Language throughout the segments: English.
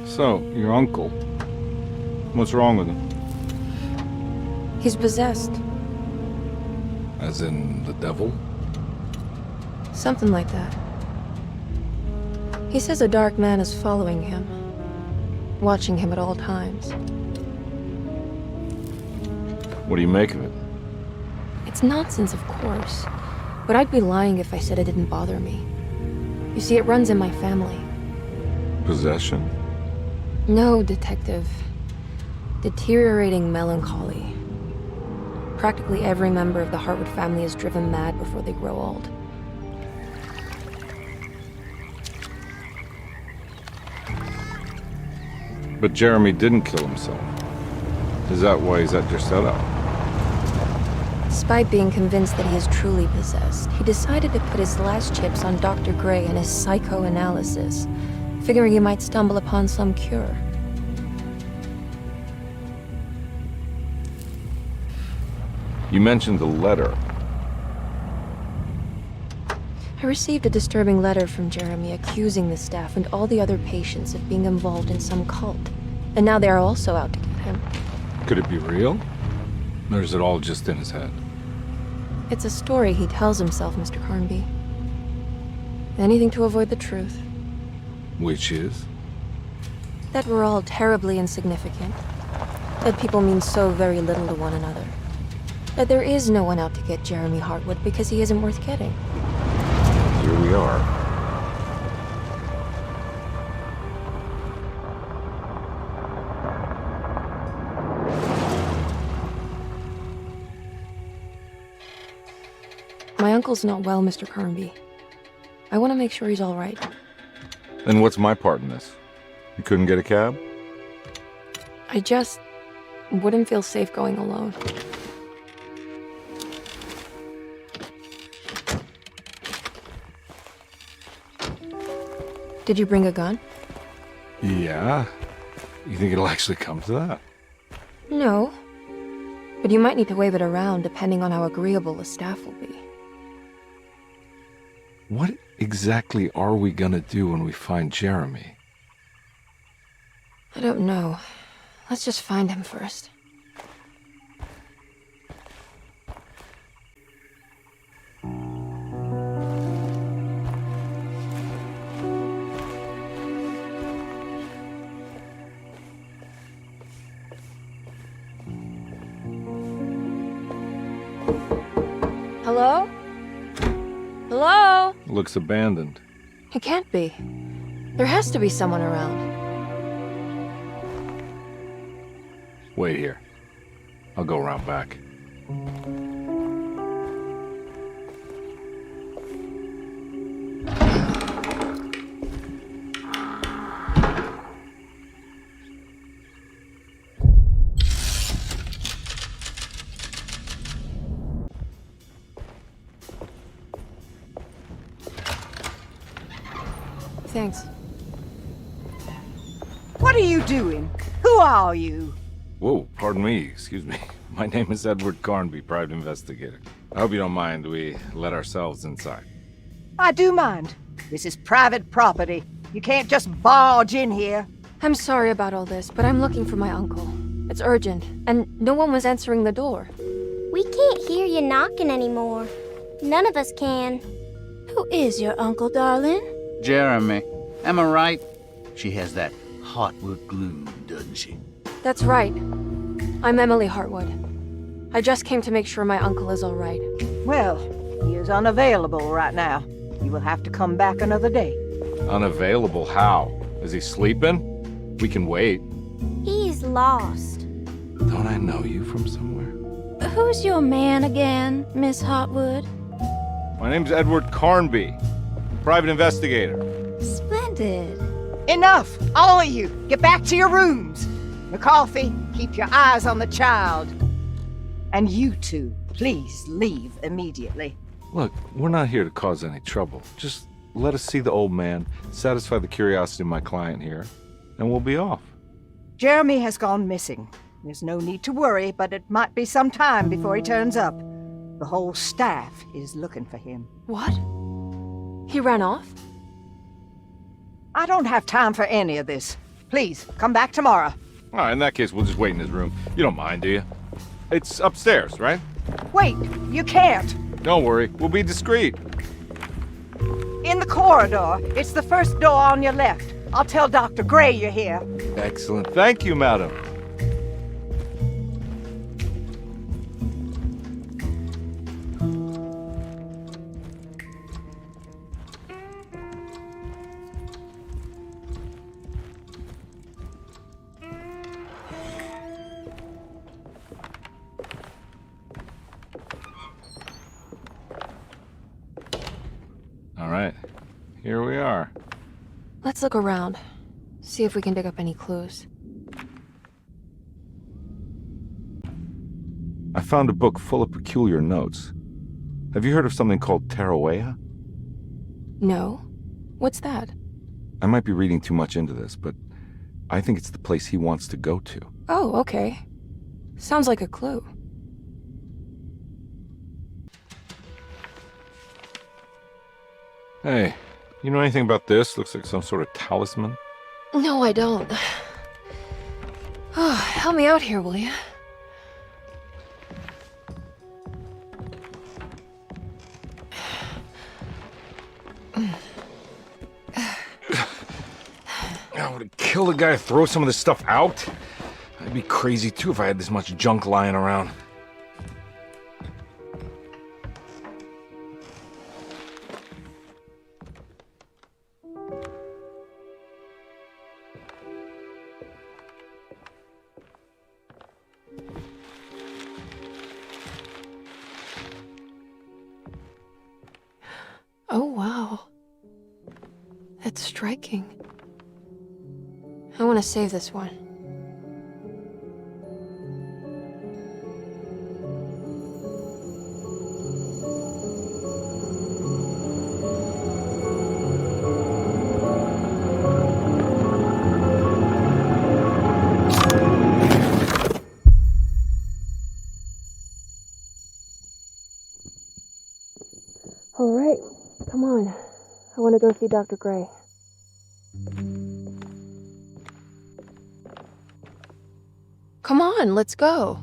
So, your uncle. What's wrong with him? He's possessed. As in the devil? Something like that. He says a dark man is following him, watching him at all times. What do you make of it? It's nonsense, of course, but I'd be lying if I said it didn't bother me. You see, it runs in my family. Possession? No, Detective. Deteriorating melancholy. Practically every member of the Hartwood family is driven mad before they grow old. But Jeremy didn't kill himself. Is that why he's at your setup? Despite being convinced that he is truly possessed, he decided to put his last chips on Dr. Gray and his psychoanalysis, figuring he might stumble upon some cure. You mentioned the letter. I received a disturbing letter from Jeremy accusing the staff and all the other patients of being involved in some cult. And now they are also out to get him. Could it be real? Or is it all just in his head? It's a story he tells himself, Mr. Carnby. Anything to avoid the truth. Which is? That we're all terribly insignificant. That people mean so very little to one another. That there is no one out to get Jeremy Hartwood because he isn't worth getting. Here we are. My uncle's not well, Mr. Carnby. I want to make sure he's all right. Then what's my part in this? You couldn't get a cab? I just wouldn't feel safe going alone. Did you bring a gun? Yeah. You think it'll actually come to that? No. But you might need to wave it around depending on how agreeable the staff will be. What exactly are we gonna do when we find Jeremy? I don't know. Let's just find him first. Hello? Hello? Looks abandoned. It can't be. There has to be someone around. Wait here. I'll go around back. Thanks. What are you doing? Who are you? Whoa, pardon me, excuse me. My name is Edward Carnby, private investigator. I hope you don't mind we let ourselves inside. I do mind. This is private property. You can't just barge in here. I'm sorry about all this, but I'm looking for my uncle. It's urgent, and no one was answering the door. We can't hear you knocking anymore. None of us can. Who is your uncle, darling? Jeremy. Am I right? She has that Hartwood gloom, doesn't she? That's right. I'm Emily Hartwood. I just came to make sure my uncle is all right. Well, he is unavailable right now. You will have to come back another day. Unavailable how? Is he sleeping? We can wait. He's lost. Don't I know you from somewhere? Who's your man again, Miss Hartwood? My name's Edward Carnby, private investigator. Splendid. Enough! All of you! Get back to your rooms! McCarthy, keep your eyes on the child. And you two, please leave immediately. Look, we're not here to cause any trouble. Just let us see the old man, satisfy the curiosity of my client here, and we'll be off. Jeremy has gone missing. There's no need to worry, but it might be some time before he turns up. The whole staff is looking for him. What? He ran off? I don't have time for any of this. Please, come back tomorrow. All right, in that case, we'll just wait in his room. You don't mind, do you? It's upstairs, right? Wait, you can't. Don't worry, we'll be discreet. In the corridor. It's the first door on your left. I'll tell Dr. Gray you're here. Excellent. Thank you, madam. All right, here we are. Let's look around. See if we can dig up any clues. I found a book full of peculiar notes. Have you heard of something called Tarawea? No? What's that? I might be reading too much into this, but I think it's the place he wants to go to. Oh, okay. Sounds like a clue. Hey, you know anything about this? Looks like some sort of talisman. No, I don't. Oh, help me out here, will you? I would have killed a guy to throw some of this stuff out. I'd be crazy too if I had this much junk lying around. Oh, wow. That's striking. I want to save this one. All right, come on. I want to go see Dr. Gray. Come on, let's go.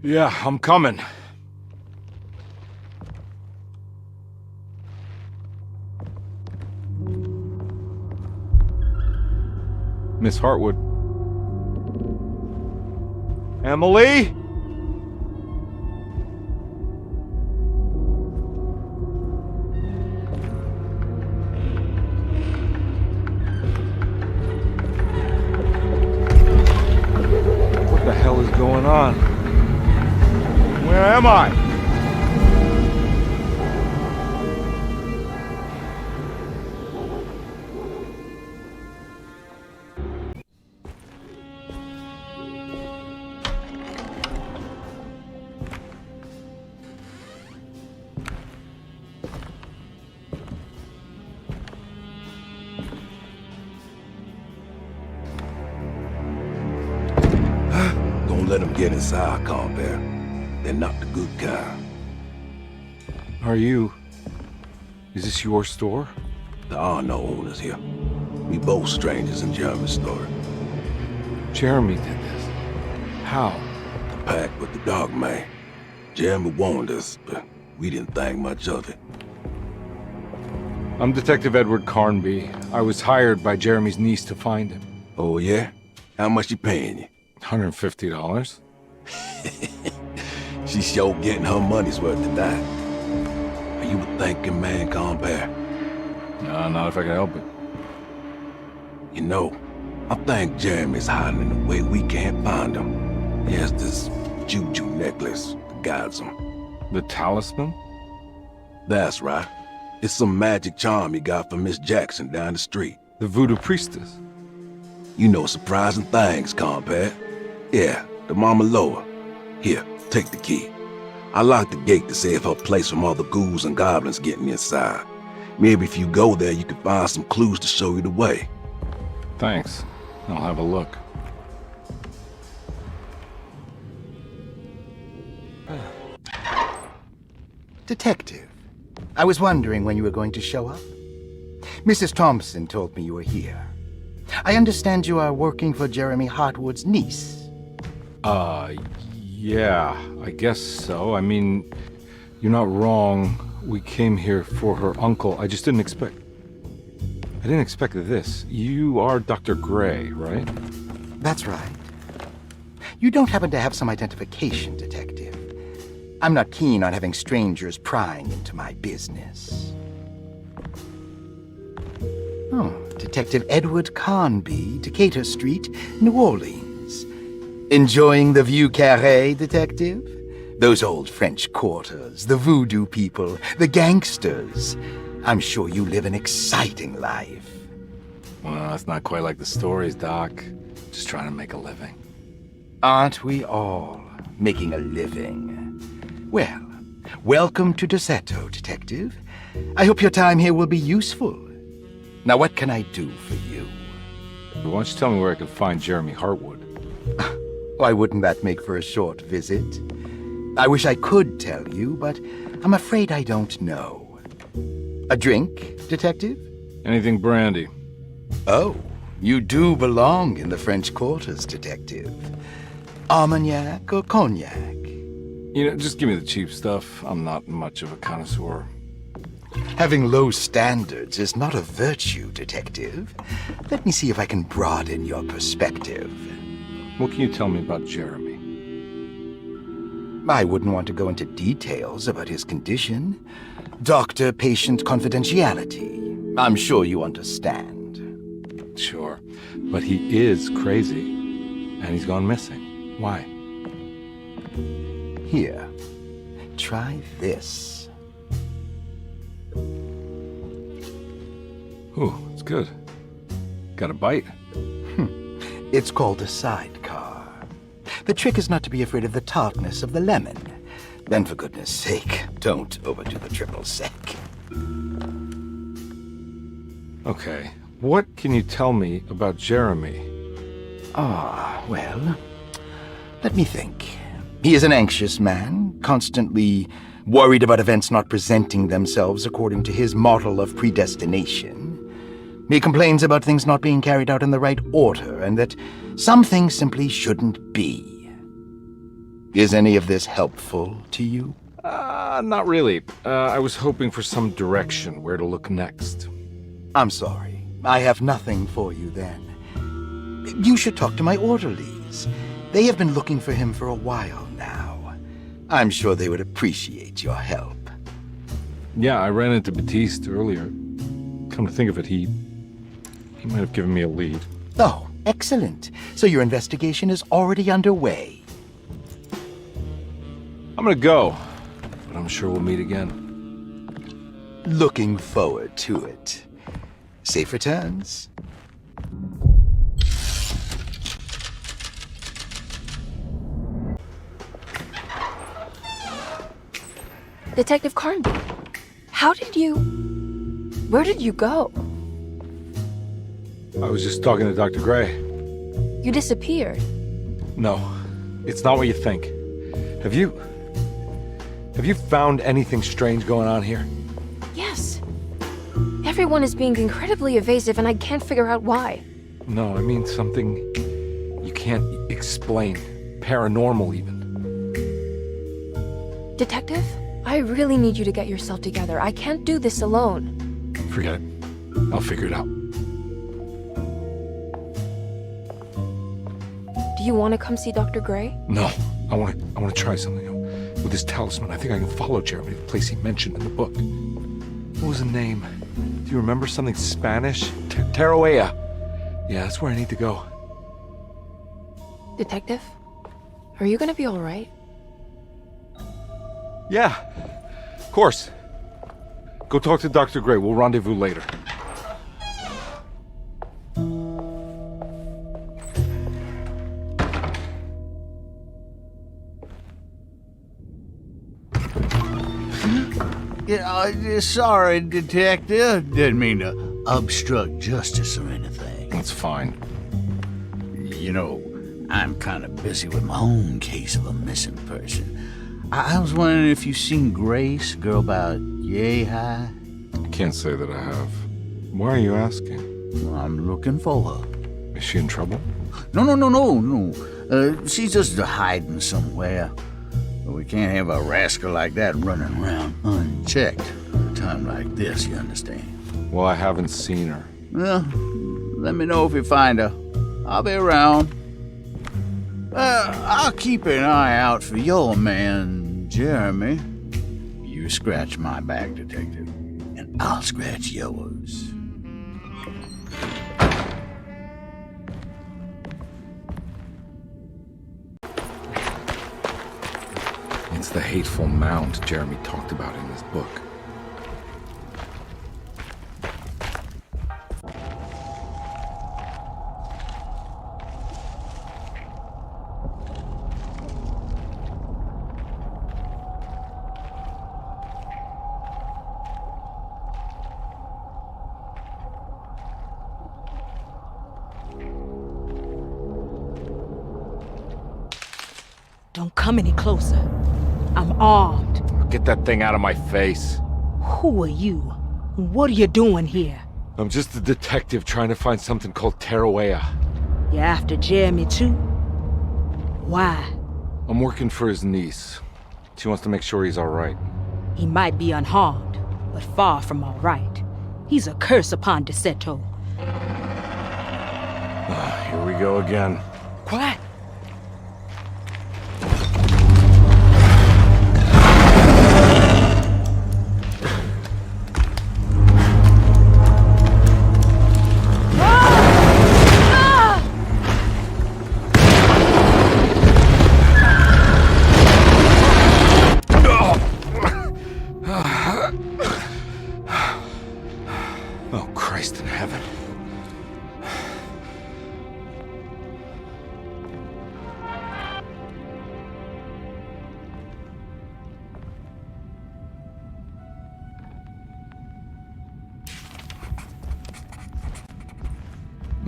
Yeah, I'm coming. Miss Hartwood. Emily? What the hell is going on? Where am I? Don't let them get inside, compare. They're not the good kind. Are you... Is this your store? There are no owners here. We both strangers in Jeremy's story. Jeremy did this. How? The pact with the dog man. Jeremy warned us, but we didn't think much of it. I'm Detective Edward Carnby. I was hired by Jeremy's niece to find him. Oh, yeah? How much she paying you? $150. She's sure getting her money's worth tonight. Are you a thinking man, compare? No, not if I can help it. You know, I think Jeremy's hiding in a way we can't find him. He has this juju necklace that guides him. The talisman? That's right. It's some magic charm he got from Miss Jackson down the street. The voodoo priestess? You know surprising things, compare. Yeah, the Mama Loa. Here, take the key. I locked the gate to save her place from all the ghouls and goblins getting inside. Maybe if you go there, you can find some clues to show you the way. Thanks. I'll have a look. Detective, I was wondering when you were going to show up. Mrs. Thompson told me you were here. I understand you are working for Jeremy Hartwood's niece. Yeah, I guess so. I mean, you're not wrong. We came here for her uncle. I just didn't expect... I didn't expect this. You are Dr. Gray, right? That's right. You don't happen to have some identification, Detective. I'm not keen on having strangers prying into my business. Oh, Detective Edward Carnby, Decatur Street, New Orleans. Enjoying the Vieux Carré, Detective? Those old French quarters, the voodoo people, the gangsters. I'm sure you live an exciting life. Well, it's not quite like the stories, Doc. Just trying to make a living. Aren't we all making a living? Well, welcome to Deseto, Detective. I hope your time here will be useful. Now, what can I do for you? Why don't you tell me where I can find Jeremy Hartwood? Why wouldn't that make for a short visit? I wish I could tell you, but I'm afraid I don't know. A drink, Detective? Anything brandy. Oh, you do belong in the French quarters, Detective. Armagnac or cognac? You know, just give me the cheap stuff. I'm not much of a connoisseur. Having low standards is not a virtue, Detective. Let me see if I can broaden your perspective. What can you tell me about Jeremy? I wouldn't want to go into details about his condition. Doctor-patient confidentiality. I'm sure you understand. Sure, but he is crazy, and he's gone missing. Why? Here, try this. Ooh, it's good. Got a bite? It's called a sidecar. The trick is not to be afraid of the tartness of the lemon. Then, for goodness sake, don't overdo the triple sec. Okay, what can you tell me about Jeremy? Well, let me think. He is an anxious man, constantly worried about events not presenting themselves according to his model of predestination. He complains about things not being carried out in the right order, and that some things simply shouldn't be. Is any of this helpful to you? Not really. I was hoping for some direction where to look next. I'm sorry. I have nothing for you then. You should talk to my orderlies. They have been looking for him for a while now. I'm sure they would appreciate your help. Yeah, I ran into Batiste earlier. Come to think of it, he might have given me a lead. Oh, excellent. So your investigation is already underway. I'm gonna go, but I'm sure we'll meet again. Looking forward to it. Safe returns. Detective Carnby, where did you go? I was just talking to Dr. Gray. You disappeared. No, it's not what you think. Have you found anything strange going on here? Yes. Everyone is being incredibly evasive and I can't figure out why. No, I mean something you can't explain. Paranormal, even. Detective, I really need you to get yourself together. I can't do this alone. Forget it. I'll figure it out. Do you want to come see Dr. Gray? No, I want to try something. With this talisman, I think I can follow Jeremy to the place he mentioned in the book. What was the name? Do you remember something Spanish? Tarawea. Yeah, that's where I need to go. Detective, are you gonna be all right? Yeah, of course. Go talk to Dr. Gray. We'll rendezvous later. Sorry, Detective. Didn't mean to obstruct justice or anything. That's fine. You know, I'm kind of busy with my own case of a missing person. I was wondering if you've seen Grace, a girl about yay high. I can't say that I have. Why are you asking? Well, I'm looking for her. Is she in trouble? No. She's just hiding somewhere. We can't have a rascal like that running around unchecked. A time like this, you understand? Well, I haven't seen her. Well, let me know if you find her. I'll be around. I'll keep an eye out for your man, Jeremy. You scratch my back, Detective, and I'll scratch yours. It's the hateful mound Jeremy talked about in his book. Don't come any closer. I'm armed. Get that thing out of my face. Who are you? What are you doing here? I'm just a detective trying to find something called Tarawea. You're after Jeremy too? Why? I'm working for his niece. She wants to make sure he's all right. He might be unharmed, but far from all right. He's a curse upon Deseto. Here we go again. Quiet. Oh, Christ in heaven.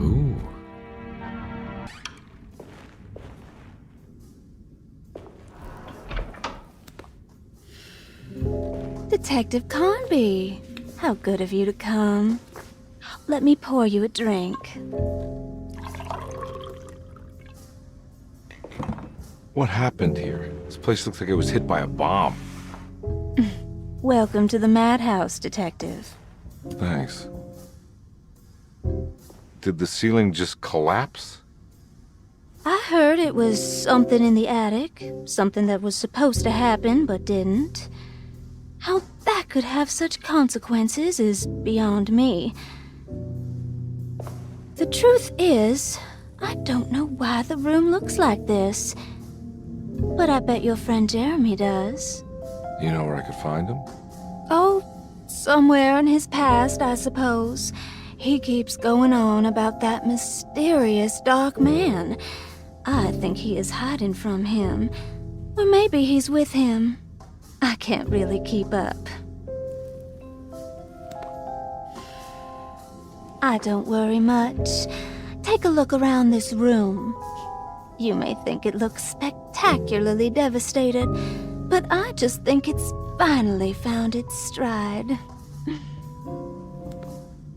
Ooh. Detective Conby, how good of you to come. Let me pour you a drink. What happened here? This place looks like it was hit by a bomb. Welcome to the madhouse, Detective. Thanks. Did the ceiling just collapse? I heard it was something in the attic, something that was supposed to happen but didn't. How that could have such consequences is beyond me. The truth is, I don't know why the room looks like this. But I bet your friend Jeremy does. You know where I could find him? Oh, somewhere in his past, I suppose. He keeps going on about that mysterious dark man. I think he is hiding from him. Or maybe he's with him. I can't really keep up. I don't worry much. Take a look around this room. You may think it looks spectacularly devastated, but I just think it's finally found its stride.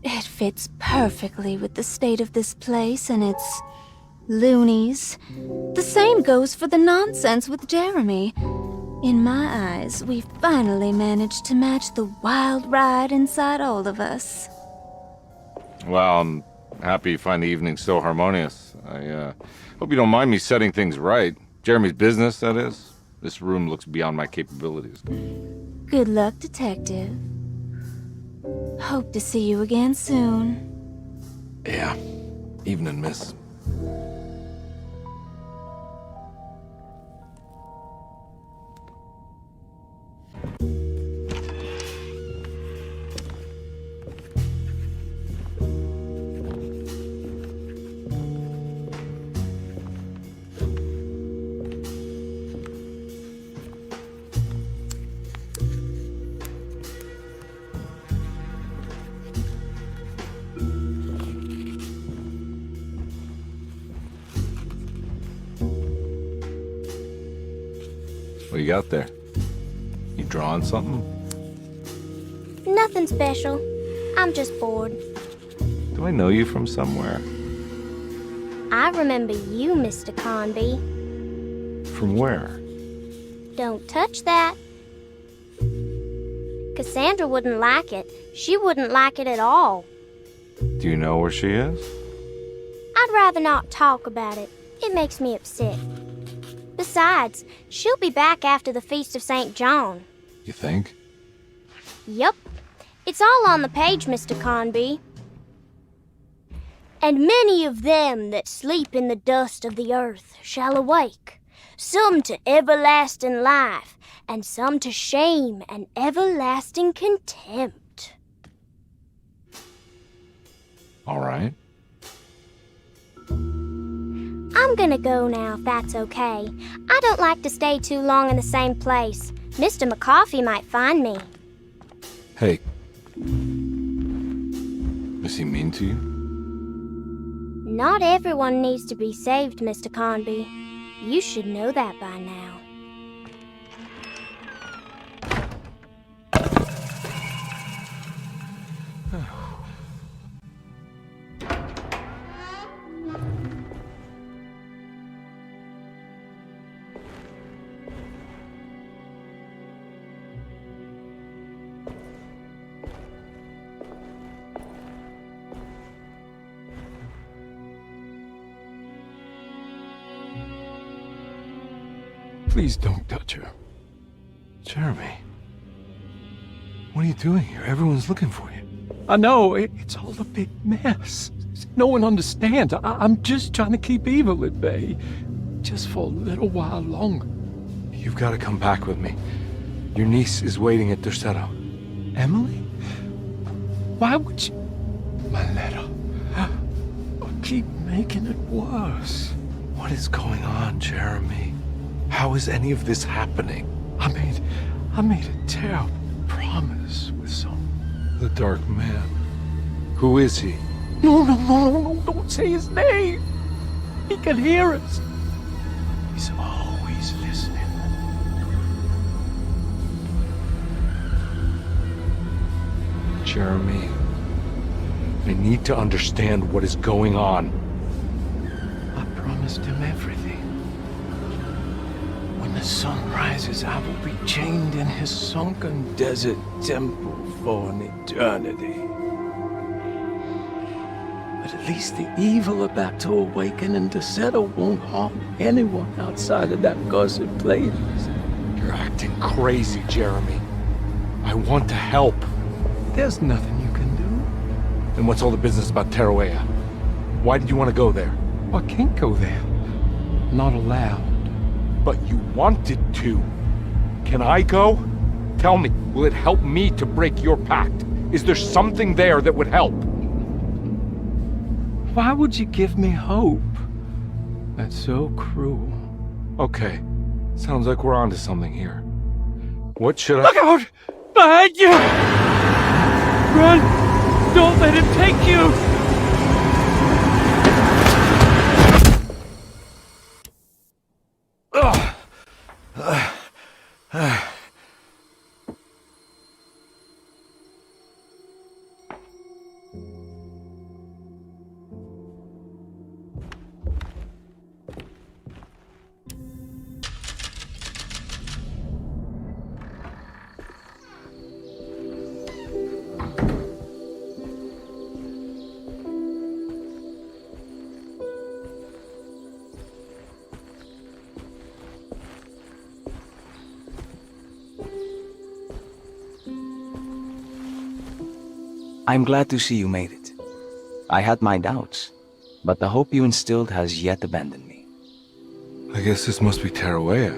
It fits perfectly with the state of this place and its loonies. The same goes for the nonsense with Jeremy. In my eyes, we finally managed to match the wild ride inside all of us. Well, I'm happy you find the evening so harmonious. I hope you don't mind me setting things right. Jeremy's business, that is. This room looks beyond my capabilities. Good luck, Detective. Hope to see you again soon. Yeah. Evening, miss. What you got there? You drawing something? Nothing special. I'm just bored. Do I know you from somewhere? I remember you, Mr. Conby. From where? Don't touch that. Cassandra wouldn't like it. She wouldn't like it at all. Do you know where she is? I'd rather not talk about it. It makes me upset. Besides, she'll be back after the Feast of St. John. You think? Yup. It's all on the page, Mr. Conby. And many of them that sleep in the dust of the earth shall awake, some to everlasting life, and some to shame and everlasting contempt. All right. I'm gonna go now, if that's okay. I don't like to stay too long in the same place. Mr. McCoffey might find me. Hey. Is he mean to you? Not everyone needs to be saved, Mr. Conby. You should know that by now. Please don't touch her. Jeremy. What are you doing here? Everyone's looking for you. I know, it's all a big mess. No one understands. I'm just trying to keep evil at bay. Just for a little while longer. You've got to come back with me. Your niece is waiting at Derceto. Emily? Why would you... My letter. I keep making it worse. What is going on, Jeremy? How is any of this happening? I made a terrible promise with The Dark Man. Who is he? No, don't say his name. He can hear us. He's always listening. Jeremy, I need to understand what is going on. I promised him everything. When the sun rises, I will be chained in his sunken desert temple for an eternity. But at least the evil about to awaken in Derceto won't harm anyone outside of that cursed place. You're acting crazy, Jeremy. I want to help. There's nothing you can do. Then what's all the business about Tarawea? Why did you want to go there? I can't go there. Not allowed. But you wanted to. Can I go? Tell me, will it help me to break your pact? Is there something there that would help? Why would you give me hope? That's so cruel. Okay, sounds like we're onto something here. What should I— Look out! Behind you! Run! Don't let him take you! I'm glad to see you made it. I had my doubts, but the hope you instilled has yet abandoned me. I guess this must be Tarawea.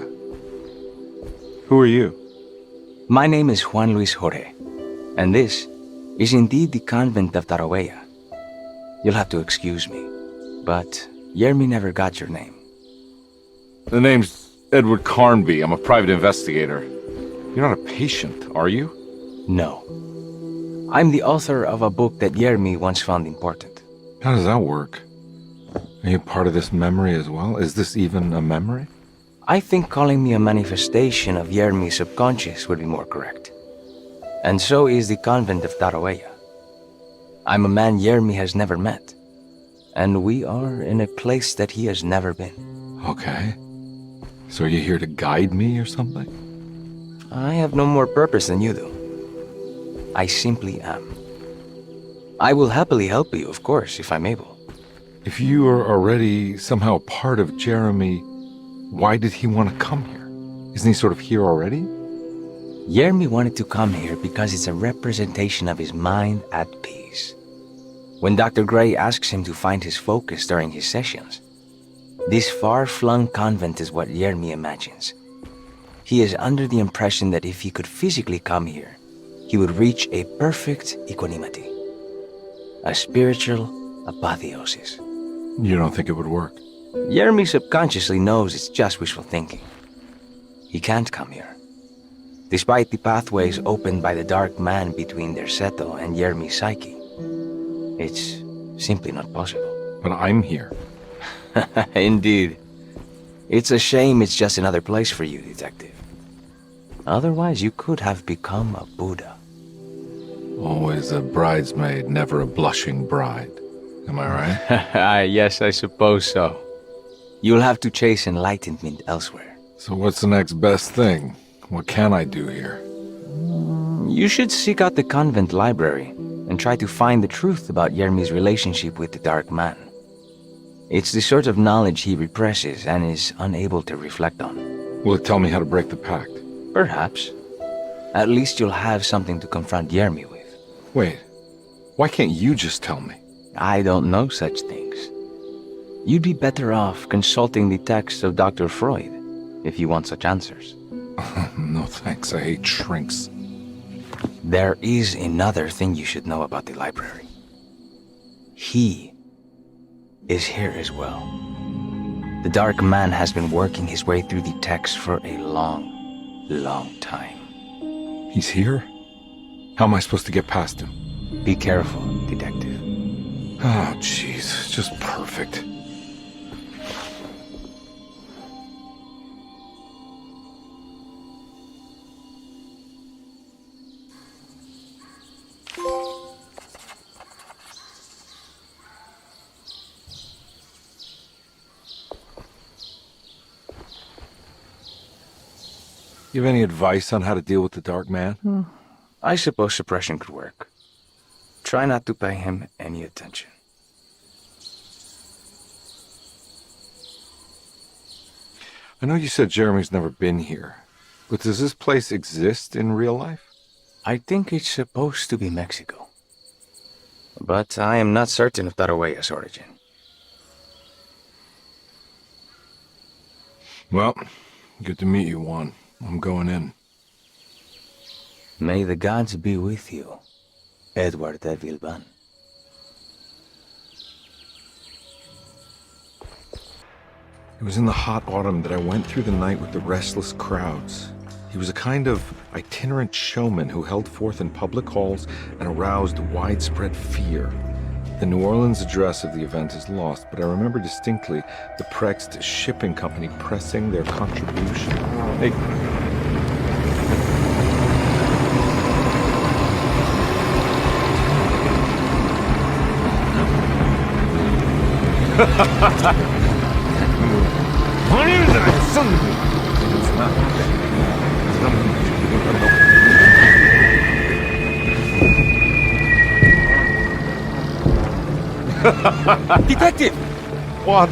Who are you? My name is Juan Luis Jorge, and this is indeed the convent of Tarawea. You'll have to excuse me, but Yermi never got your name. The name's Edward Carnby. I'm a private investigator. You're not a patient, are you? No. I'm the author of a book that Yermi once found important. How does that work? Are you part of this memory as well? Is this even a memory? I think calling me a manifestation of Yermi's subconscious would be more correct. And so is the convent of Tarawea. I'm a man Yermi has never met, and we are in a place that he has never been. Okay. So are you here to guide me or something? I have no more purpose than you do. I simply am. I will happily help you, of course, if I'm able. If you are already somehow part of Jeremy, why did he want to come here? Isn't he sort of here already? Jeremy wanted to come here because it's a representation of his mind at peace. When Dr. Gray asks him to find his focus during his sessions, this far-flung convent is what Jeremy imagines. He is under the impression that if he could physically come here, he would reach a perfect equanimity. A spiritual apotheosis. You don't think it would work? Jeremy subconsciously knows it's just wishful thinking. He can't come here. Despite the pathways opened by the dark man between Derceto and Jeremy's psyche, it's simply not possible. But I'm here. Indeed. It's a shame it's just another place for you, Detective. Otherwise, you could have become a Buddha. Always a bridesmaid, never a blushing bride. Am I right? Yes, I suppose so. You'll have to chase enlightenment elsewhere. So what's the next best thing? What can I do here? You should seek out the convent library and try to find the truth about Jeremy's relationship with the Dark Man. It's the sort of knowledge he represses and is unable to reflect on. Will it tell me how to break the pact? Perhaps. At least you'll have something to confront Jeremy with. Wait, why can't you just tell me? I don't know such things. You'd be better off consulting the texts of Dr. Freud if you want such answers. No thanks, I hate shrinks. There is another thing you should know about the library. He is here as well. The Dark Man has been working his way through the text for a long time. He's here? How am I supposed to get past him? Be careful, Detective. Oh, jeez, just perfect. You have any advice on how to deal with the Dark Man? I suppose suppression could work. Try not to pay him any attention. I know you said Jeremy's never been here, but does this place exist in real life? I think it's supposed to be Mexico. But I am not certain of Tarahueya's origin. Well, good to meet you, Juan. I'm going in. May the gods be with you, Edward de Vilban. It was in the hot autumn that I went through the night with the restless crowds. He was a kind of itinerant showman who held forth in public halls and aroused widespread fear. The New Orleans address of the event is lost, but I remember distinctly the Prext Shipping Company pressing their contribution. Hey. Detective! Juan!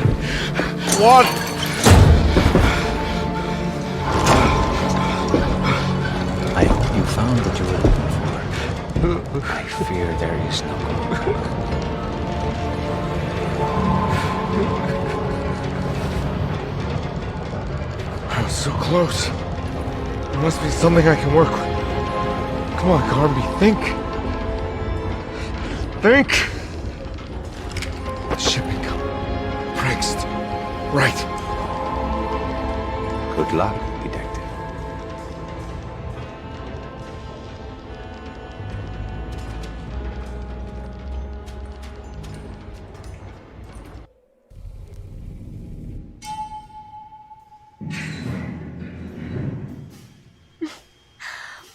I hope you found what you were looking for. I fear there is no going. I was so close. There must be something I can work with. Come on, Garby, think. Think! The shipping company. Prext. Right. Good luck, Detective.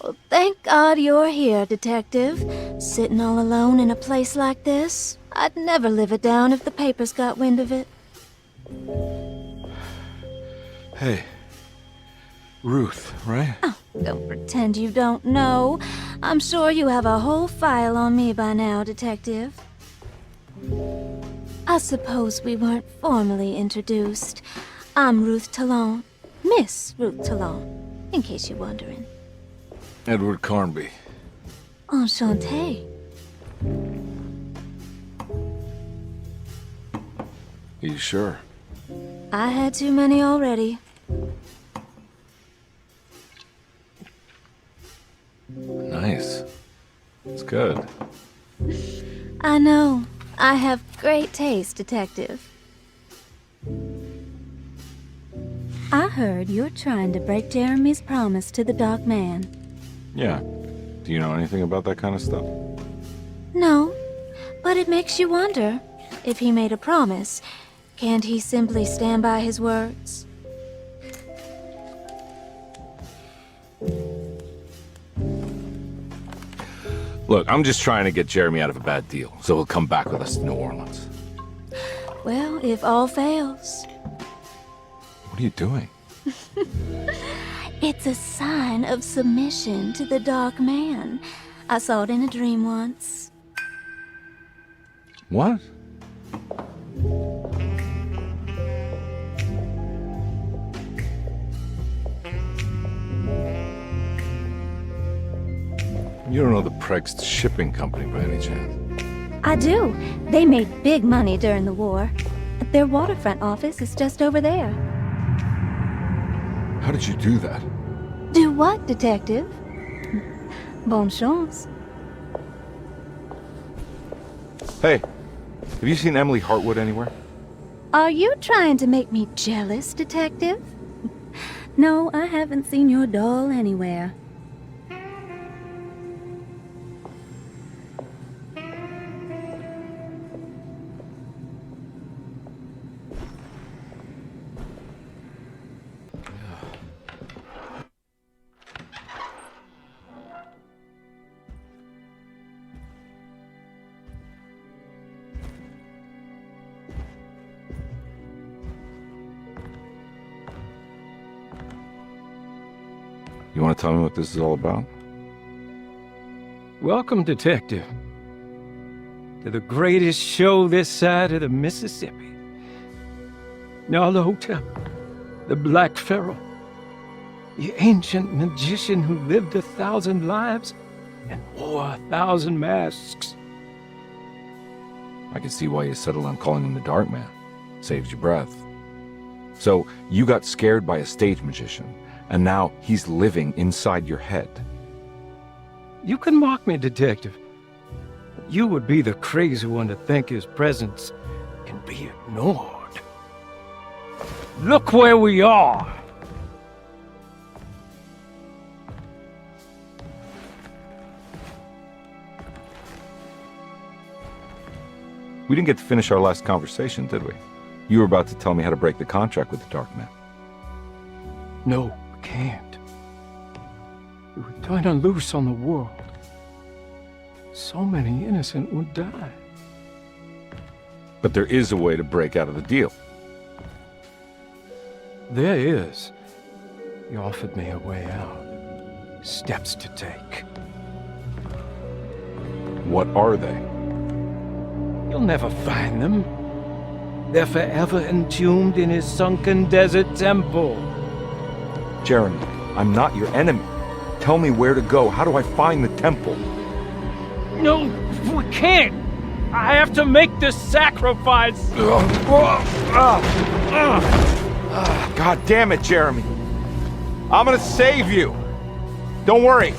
Well, thank God you're here, Detective. Sitting all alone in a place like this. I'd never live it down if the papers got wind of it. Hey. Ruth, right? Oh, don't pretend you don't know. I'm sure you have a whole file on me by now, Detective. I suppose we weren't formally introduced. I'm Ruth Talon. Miss Ruth Talon, in case you're wondering. Edward Carnby. Enchanté. You sure? I had too many already. Nice. It's good. I know. I have great taste, Detective. I heard you're trying to break Jeremy's promise to the Dark Man. Yeah. Do you know anything about that kind of stuff? No, but it makes you wonder. If he made a promise, can't he simply stand by his words? Look, I'm just trying to get Jeremy out of a bad deal, so he'll come back with us to New Orleans. Well, if all fails. What are you doing? It's a sign of submission to the Dark Man. I saw it in a dream once. What? You don't know the Pregst Shipping Company by any chance? I do. They made big money during the war. Their waterfront office is just over there. How did you do that? Do what, Detective? Bonne chance. Hey, have you seen Emily Hartwood anywhere? Are you trying to make me jealous, Detective? No, I haven't seen your doll anywhere. You want to tell me what this is all about? Welcome, Detective, to the greatest show this side of the Mississippi. Nyarlathotep, the Black Pharaoh, the ancient magician who lived 1,000 lives and wore 1,000 masks. I can see why you settled on calling him the Dark Man. Saves your breath. So, you got scared by a stage magician, and now he's living inside your head. You can mock me, Detective. But you would be the crazy one to think his presence can be ignored. Look where we are! We didn't get to finish our last conversation, did we? You were about to tell me how to break the contract with the Dark Man. No, we can't. We were turning loose on the world. So many innocent would die. But there is a way to break out of the deal. There is. You offered me a way out. Steps to take. What are they? You'll never find them. They're forever entombed in his sunken desert temple. Jeremy, I'm not your enemy. Tell me where to go. How do I find the temple? No, we can't. I have to make this sacrifice. God damn it, Jeremy. I'm gonna save you. Don't worry.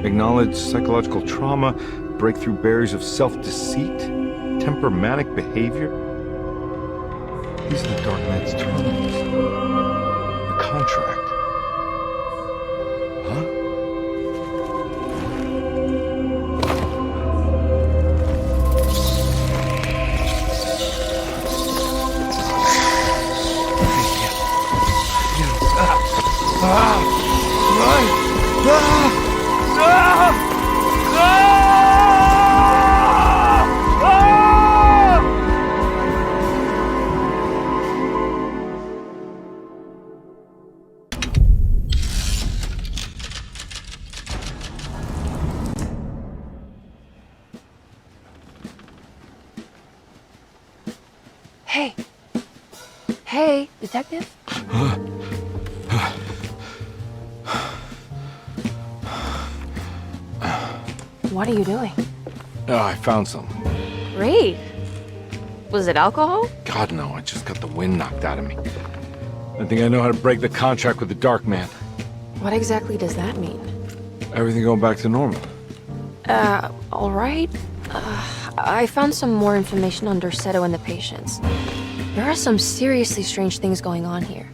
Acknowledge psychological trauma, break through barriers of self-deceit, temperamentic behavior. These are the Dark Man's terms. The contract. Huh? Hey. Hey, detective? What are you doing? Oh, I found some. Great. Was it alcohol? God, no, I just got the wind knocked out of me. I think I know how to break the contract with the Dark Man. What exactly does that mean? Everything going back to normal. All right. I found some more information on Dorsetto and the patients. There are some seriously strange things going on here.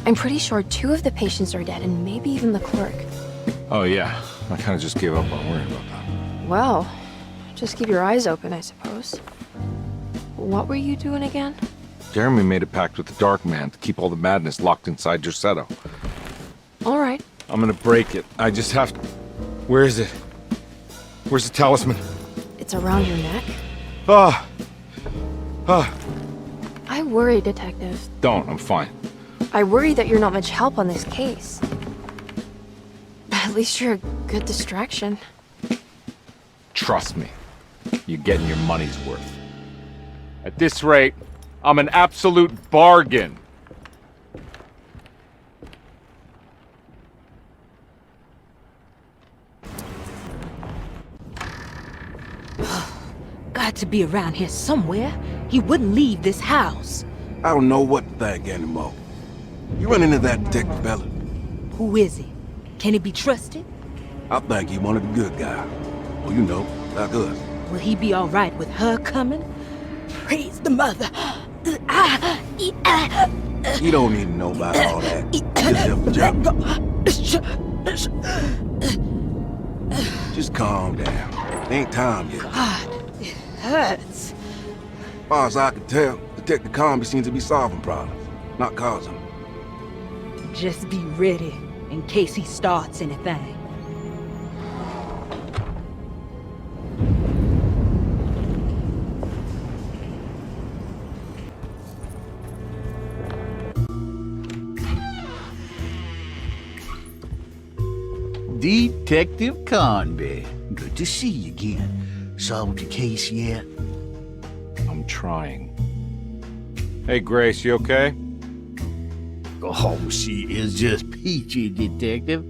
I'm pretty sure 2 of the patients are dead, and maybe even the clerk. Oh, yeah. I kind of just gave up on worrying about that. Well, just keep your eyes open, I suppose. What were you doing again? Jeremy made a pact with the Dark Man to keep all the madness locked inside Dorsetto. All right. I'm gonna break it. I just have to... Where is it? Where's the talisman? It's around your neck? I worry, Detective. Don't, I'm fine. I worry that you're not much help on this case. At least you're a good distraction. Trust me. You're getting your money's worth. At this rate, I'm an absolute bargain. Got to be around here somewhere. He wouldn't leave this house. I don't know what to think anymore. You run into that Detective Bella? Who is he? Can he be trusted? I think he one of the good guys. Well, you know, like us. Will he be all right with her coming? Praise the mother. You don't need to know about all that. Just help Jeremy. Just calm down. It ain't time yet. God, it hurts. As far as I can tell, Detective Comby seems to be solving problems, not causing them. Just be ready in case he starts anything. Detective Conby. Good to see you again. Solved your case yet? I'm trying. Hey, Grace, you okay? Oh, she is just peachy, Detective.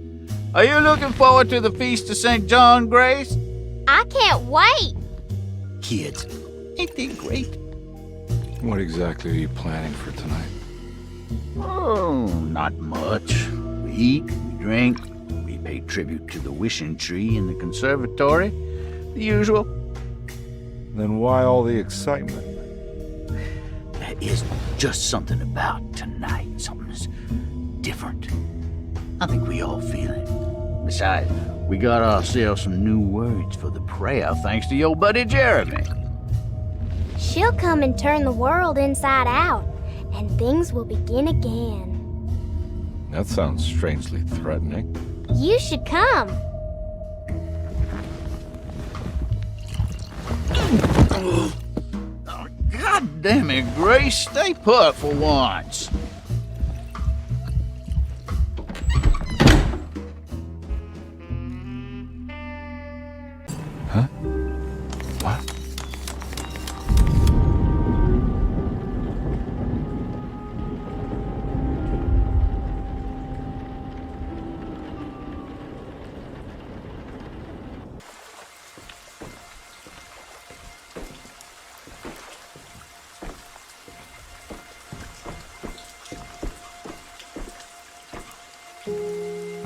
Are you looking forward to the Feast of St. John, Grace? I can't wait. Kids, ain't they great? What exactly are you planning for tonight? Oh, not much. We eat, we drink, we pay tribute to the wishing tree in the conservatory. The usual. Then why all the excitement? There is just something about tonight. Something's different. I think we all feel it. Besides, we got ourselves some new words for the prayer thanks to your buddy Jeremy. She'll come and turn the world inside out, and things will begin again. That sounds strangely threatening. You should come. God damn it, Grace. Stay put for once. Huh? What?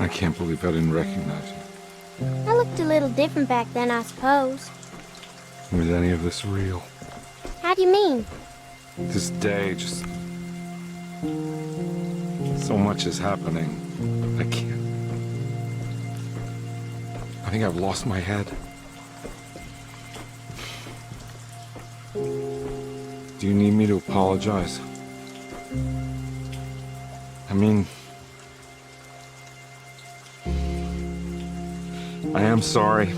I can't believe I didn't recognize you. I looked a little different back then, I suppose. Was any of this real? How do you mean? This day just So much is happening. I can't. I think I've lost my head. Do you need me to apologize? I mean, I am sorry.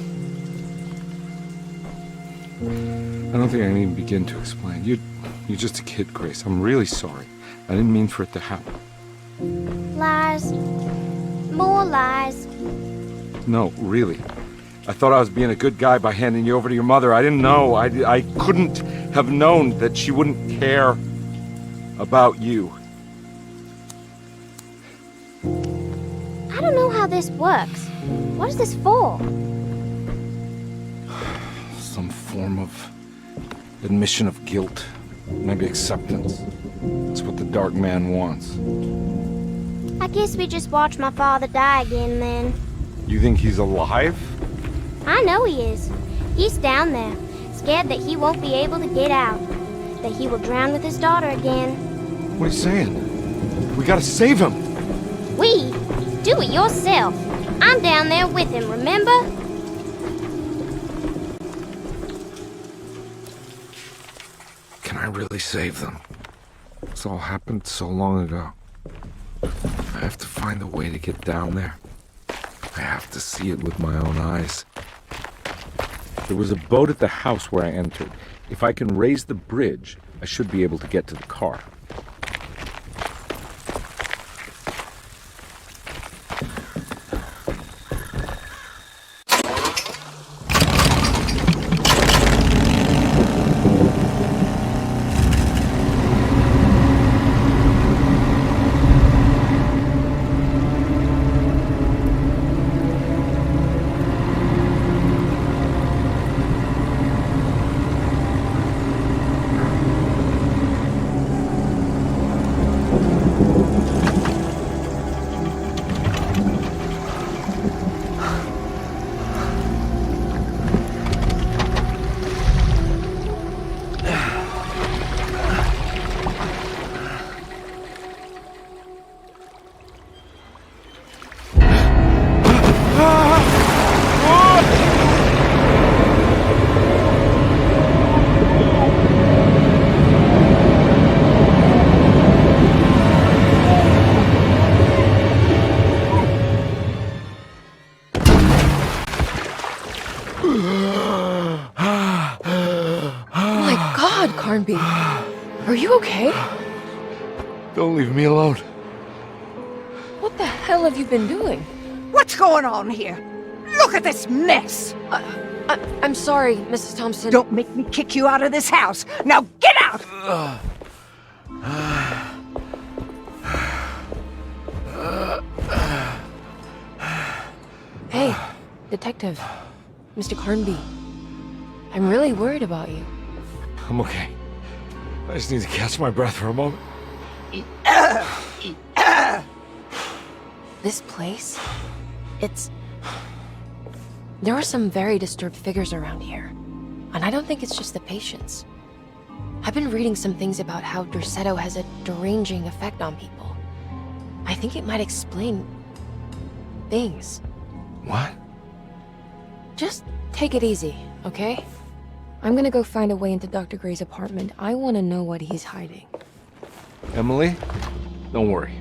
I don't think I can even begin to explain. You're just a kid, Grace. I'm really sorry. I didn't mean for it to happen. Lies. More lies. No, really. I thought I was being a good guy by handing you over to your mother. I didn't know. I couldn't have known that she wouldn't care about you. I don't know how this works. What is this for? Some form of admission of guilt. Maybe acceptance. It's what the Dark Man wants. I guess we just watch my father die again then. You think he's alive? I know he is. He's down there, scared that he won't be able to get out. That he will drown with his daughter again. What are you saying? We gotta save him! We? Do it yourself. I'm down there with him, remember? Can I really save them? This all happened so long ago. I have to find a way to get down there. I have to see it with my own eyes. There was a boat at the house where I entered. If I can raise the bridge, I should be able to get to the car. Carnby, are you okay? Don't leave me alone. What the hell have you been doing? What's going on here? Look at this mess! I'm sorry, Mrs. Thompson. Don't make me kick you out of this house. Now get out! Hey, Detective. Mr. Carnby. I'm really worried about you. I'm okay. I just need to catch my breath for a moment. This place? There are some very disturbed figures around here. And I don't think it's just the patients. I've been reading some things about how Derceto has a deranging effect on people. I think it might explain things. What? Just take it easy, okay? I'm gonna go find a way into Dr. Gray's apartment. I want to know what he's hiding. Emily, don't worry.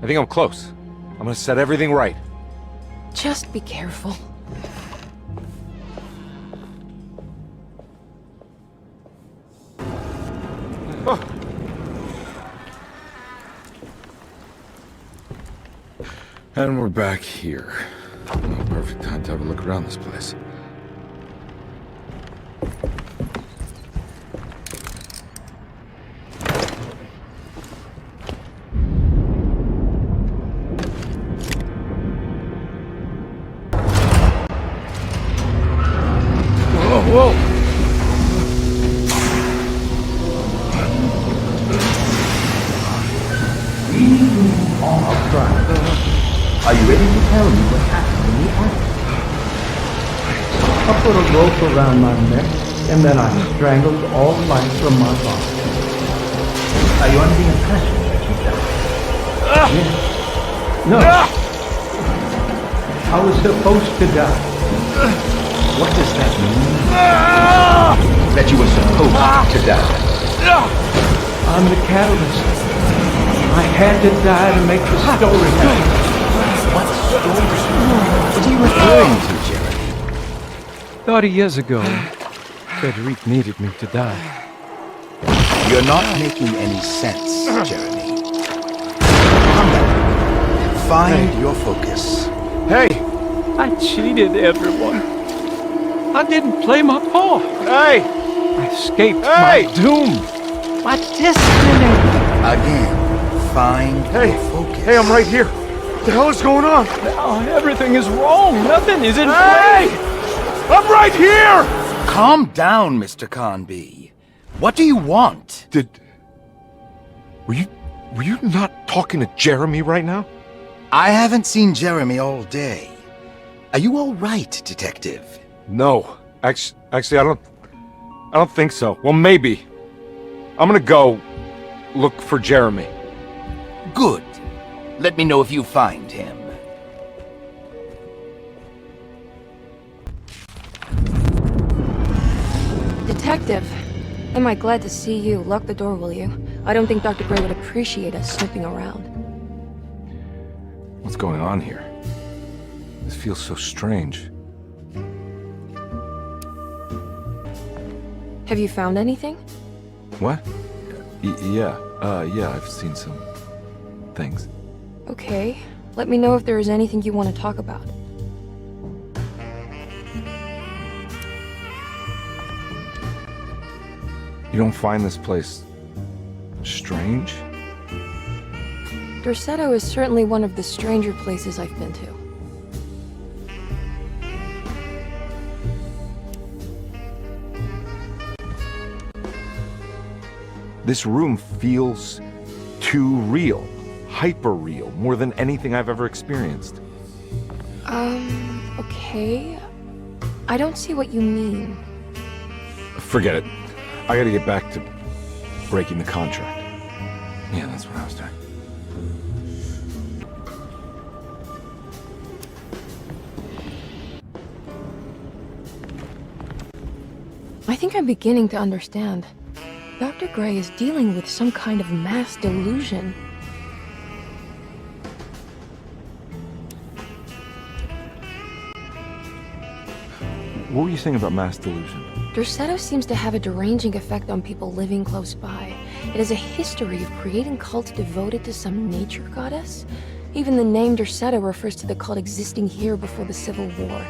I think I'm close. I'm gonna set everything right. Just be careful. Oh. And we're back here. No perfect time to have a look around this place. Whoa! Are you ready to tell me what happened in the attic? I put a rope around my neck, and then I strangled all life from my body. Are you under the impression that you No. I was supposed to die. What does that mean? That you were supposed to die. I'm the catalyst. I had to die to make the story happen. What story? What are you referring to, Jeremy? 30 years ago, Frederic needed me to die. You're not making any sense, Jeremy. Come back. Find your focus. Hey! I cheated everyone. I didn't play my part. Hey! I escaped my doom. My destiny. Again, find your focus. Hey, I'm right here. What the hell is going on? Now everything is wrong. Nothing is in Hey! place. I'm right here! Calm down, Mr. Conby. What do you want? Were you not talking to Jeremy right now? I haven't seen Jeremy all day. Are you all right, Detective? No. Actually, I don't think so. Well, maybe. I'm gonna go look for Jeremy. Good. Let me know if you find him. Detective, am I glad to see you. Lock the door, will you? I don't think Dr. Gray would appreciate us snooping around. What's going on here? This feels so strange. Have you found anything? What? Yeah, I've seen some things. Okay. Let me know if there is anything you want to talk about. You don't find this place strange? Derceto is certainly one of the stranger places I've been to. This room feels too real. Hyper real. More than anything I've ever experienced. Okay. I don't see what you mean. Forget it. I gotta get back to breaking the contract. Yeah, that's what I was doing. I think I'm beginning to understand. Dr. Gray is dealing with some kind of mass delusion. What were you saying about mass delusion? Derceto seems to have a deranging effect on people living close by. It has a history of creating cults devoted to some nature goddess. Even the name Derceto refers to the cult existing here before the Civil War.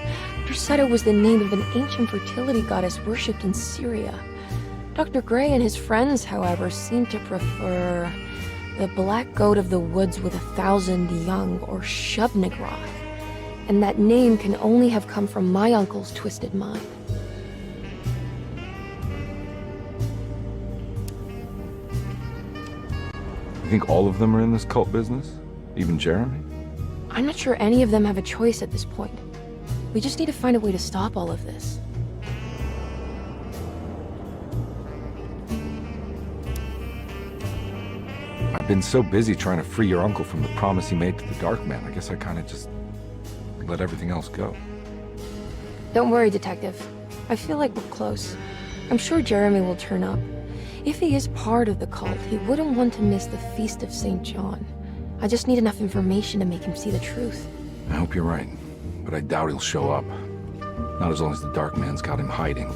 Derceto was the name of an ancient fertility goddess worshipped in Syria. Dr. Gray and his friends, however, seem to prefer the black goat of the woods with 1,000 young, or Shub-Nigroth. And that name can only have come from my uncle's twisted mind. You think all of them are in this cult business? Even Jeremy? I'm not sure any of them have a choice at this point. We just need to find a way to stop all of this. I've been so busy trying to free your uncle from the promise he made to the Dark Man. I guess I kind of just let everything else go. Don't worry, Detective. I feel like we're close. I'm sure Jeremy will turn up. If he is part of the cult, he wouldn't want to miss the Feast of St. John. I just need enough information to make him see the truth. I hope you're right, but I doubt he'll show up. Not as long as the Dark Man's got him hiding.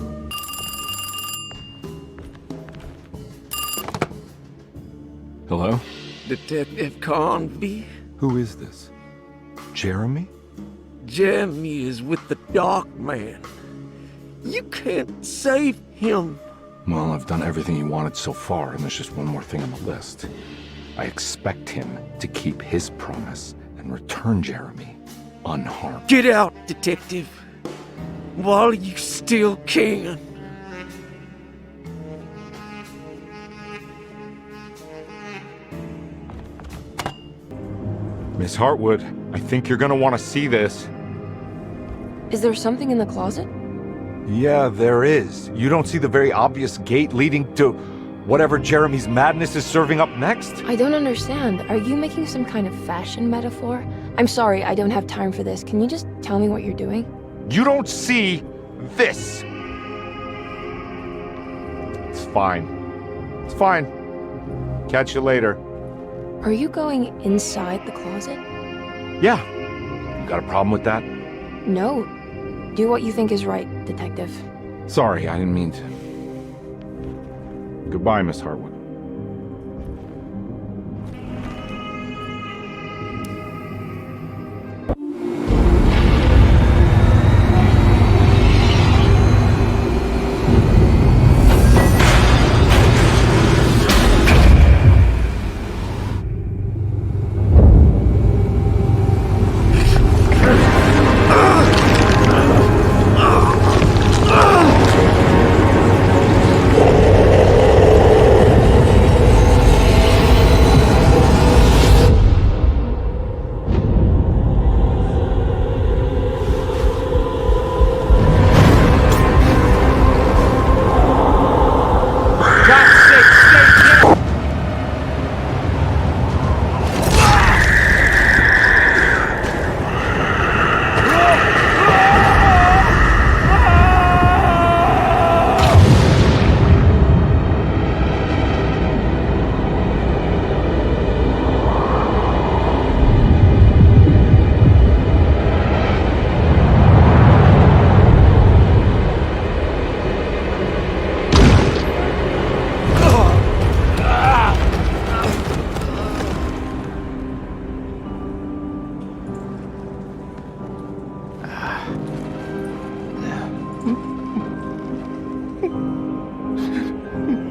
Hello? Detective Conby? Who is this? Jeremy? Jeremy is with the Dark Man. You can't save him. Well, I've done everything he wanted so far, and there's just one more thing on the list. I expect him to keep his promise and return Jeremy unharmed. Get out, Detective, while you still can. Miss Hartwood, I think you're gonna want to see this. Is there something in the closet? Yeah, there is. You don't see the very obvious gate leading to... whatever Jeremy's madness is serving up next? I don't understand. Are you making some kind of fashion metaphor? I'm sorry, I don't have time for this. Can you just tell me what you're doing? You don't see this. It's fine. It's fine. Catch you later. Are you going inside the closet? Yeah. You got a problem with that? No. Do what you think is right, Detective. Sorry, I didn't mean to. Goodbye, Miss Harwood.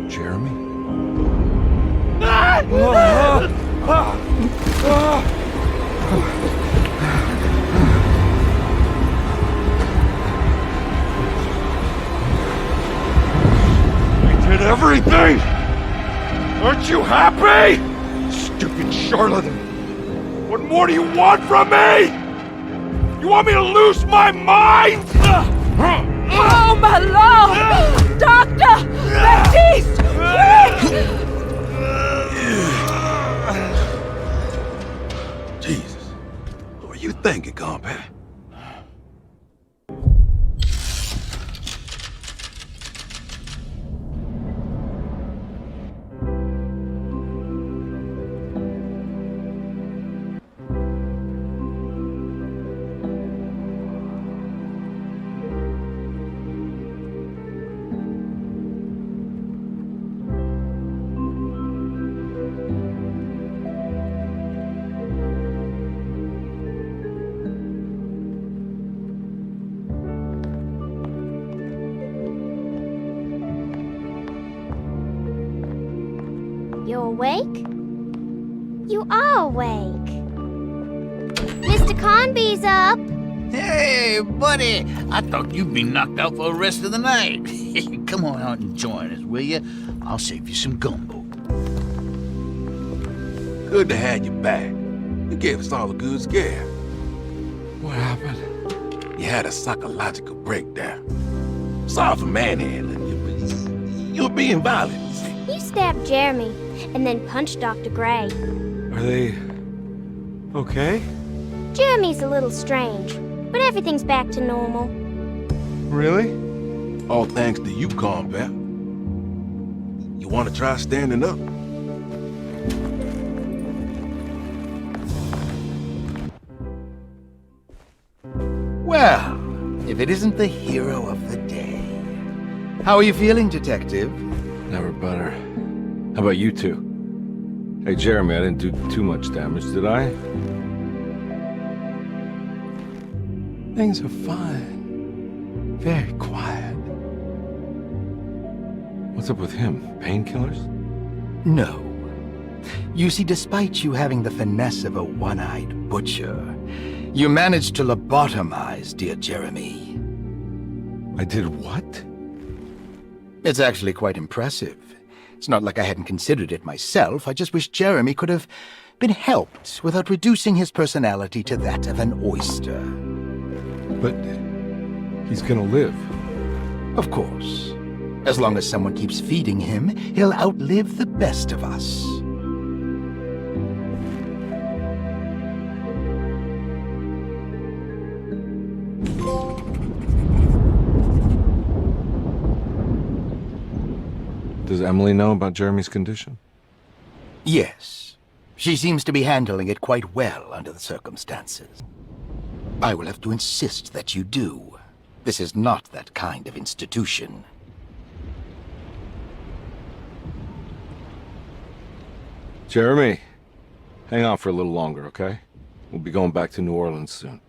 Jeremy? We did everything! Aren't you happy? Stupid charlatan! What more do you want from me? You want me to lose my mind? Oh, my lord! Doctor! Baptiste! Quick! Jesus. What are you thinking, compadre? You're awake? You are awake. Mr. Conby's up. Hey, buddy! I thought you'd be knocked out for the rest of the night. Come on out and join us, will you? I'll save you some gumbo. Good to have you back. You gave us all a good scare. What happened? You had a psychological breakdown. Sorry for manhandling you, but you're being violent. You stabbed Jeremy and then punched Dr. Gray. Are they okay? Jeremy's a little strange, but everything's back to normal. Really? All thanks to you, combat. You want to try standing up? Well, if it isn't the hero of the day. How are you feeling, Detective? Never better. How about you two? Hey, Jeremy, I didn't do too much damage, did I? Things are fine. Very quiet. What's up with him? Painkillers? No. You see, despite you having the finesse of a one-eyed butcher, you managed to lobotomize dear Jeremy. I did what? It's actually quite impressive. It's not like I hadn't considered it myself. I just wish Jeremy could have been helped without reducing his personality to that of an oyster. But he's gonna live. Of course. As long as someone keeps feeding him, he'll outlive the best of us. Does Emily know about Jeremy's condition? Yes. She seems to be handling it quite well under the circumstances. I will have to insist that you do. This is not that kind of institution. Jeremy, hang on for a little longer, okay? We'll be going back to New Orleans soon.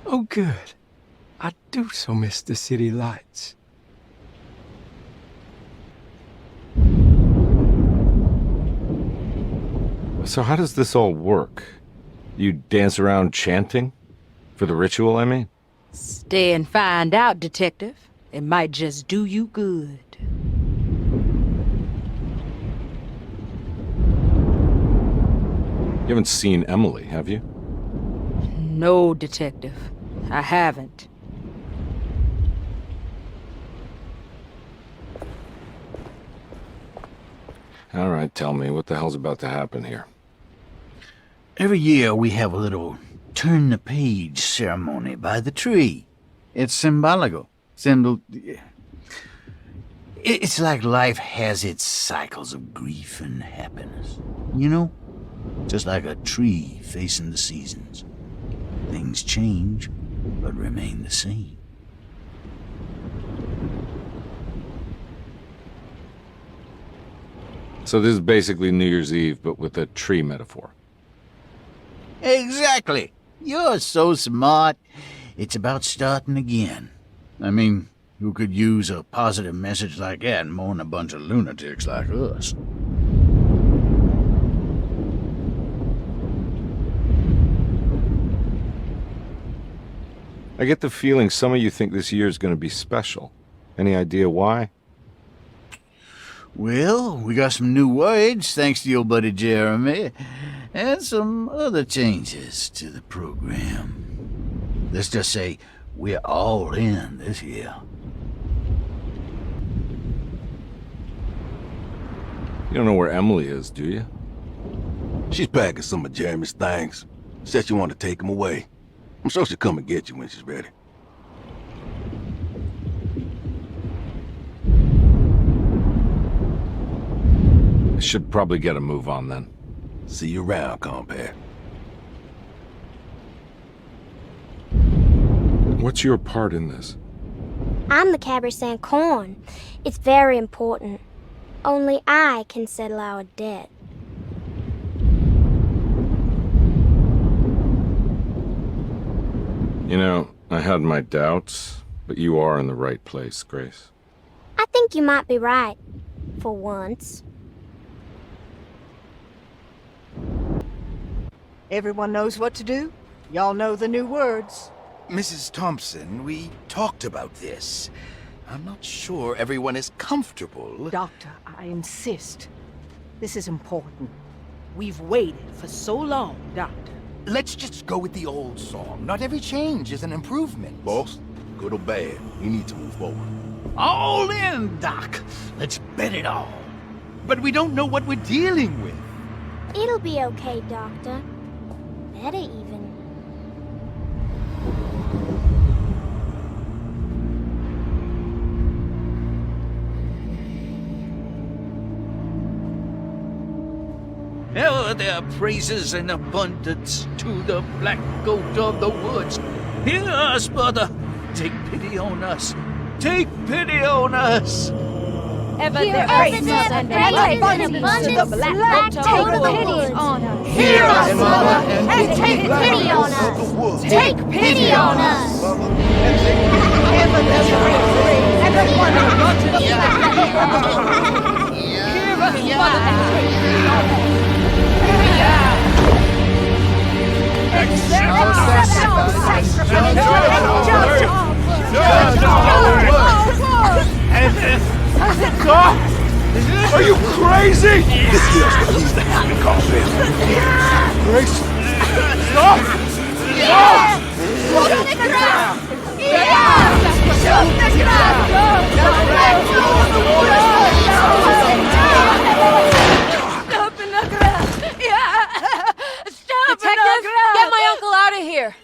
Oh, good. I do so miss the city lights. So how does this all work? You dance around chanting? For the ritual, I mean? Stay and find out, Detective. It might just do you good. You haven't seen Emily, have you? No, Detective. I haven't. All right, tell me, what the hell's about to happen here? Every year we have a little turn-the-page ceremony by the tree. It's symbolical. It's like life has its cycles of grief and happiness. You know? Just like a tree facing the seasons. Things change, but remain the same. So this is basically New Year's Eve, but with a tree metaphor. Exactly. You're so smart. It's about starting again. I mean, who could use a positive message like that more than a bunch of lunatics like us? I get the feeling some of you think this year is going to be special. Any idea why? Well, we got some new words, thanks to your buddy Jeremy, and some other changes to the program. Let's just say we're all in this year. You don't know where Emily is, do you? She's packing some of Jeremy's things. Said she wanted to take them away. I'm sure she'll come and get you when she's ready. I should probably get a move on then. See you around, compare. What's your part in this? I'm the Cabri Corn. It's very important. Only I can settle our debt. You know, I had my doubts, but you are in the right place, Grace. I think you might be right. For once. Everyone knows what to do? Y'all know the new words. Mrs. Thompson, we talked about this. I'm not sure everyone is comfortable. Doctor, I insist. This is important. We've waited for so long, Doctor. Let's just go with the old song. Not every change is an improvement. Boss, good or bad, we need to move forward. All in, Doc. Let's bet it all. But we don't know what we're dealing with. It'll be okay, Doctor. Better even. Hell, there are praises and abundance to the black goat of the woods. Hear us, brother. Take pity on us. Take pity on us. Ever Hear there us, praises Mother, and praises and abundance abundance to the black goat take of the pity woods. on us. Hear us, Mother, and take pity on us. Take pity on us. Ever there's a praises, everyone run to the black. Hear us, Mother, and take pity on us. Are you crazy? This here's what needs to happen, compare. Grace? Stop! Stop! Look at the ground! Yeah! Detective, get my uncle out of here.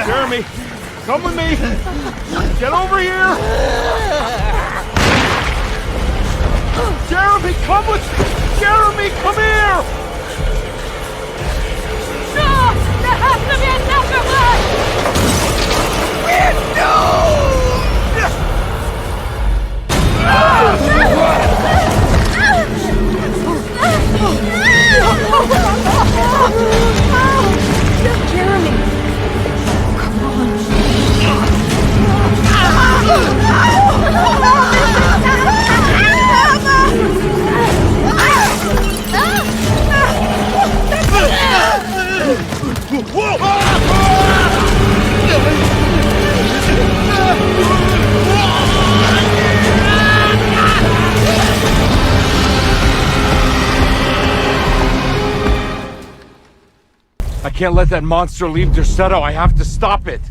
Jeremy, come with me. Get over here. Jeremy, come with me. Jeremy, come here. No! There has to be another Jeremy! Come on. I can't let that monster leave Derceto. I have to stop it.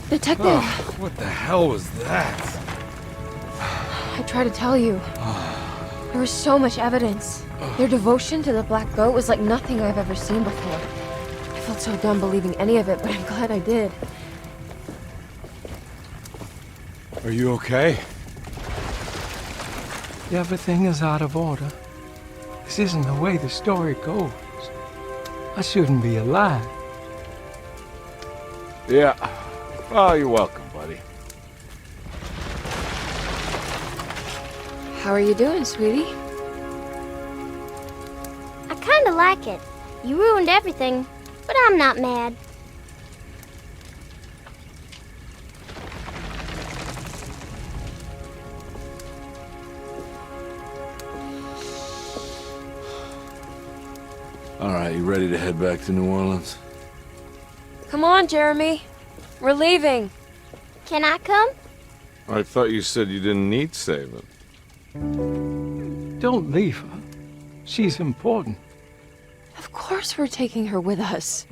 Detective! Oh, what the hell was that? I tried to tell you. There was so much evidence. Their devotion to the Black Goat was like nothing I've ever seen before. I felt so dumb believing any of it, but I'm glad I did. Are you okay? Everything is out of order. This isn't the way the story goes. I shouldn't be alive. Yeah. Oh, you're welcome, buddy. How are you doing, sweetie? I kinda like it. You ruined everything, but I'm not mad. All right, you ready to head back to New Orleans? Come on, Jeremy. We're leaving. Can I come? I thought you said you didn't need saving. Don't leave her. She's important. Of course we're taking her with us.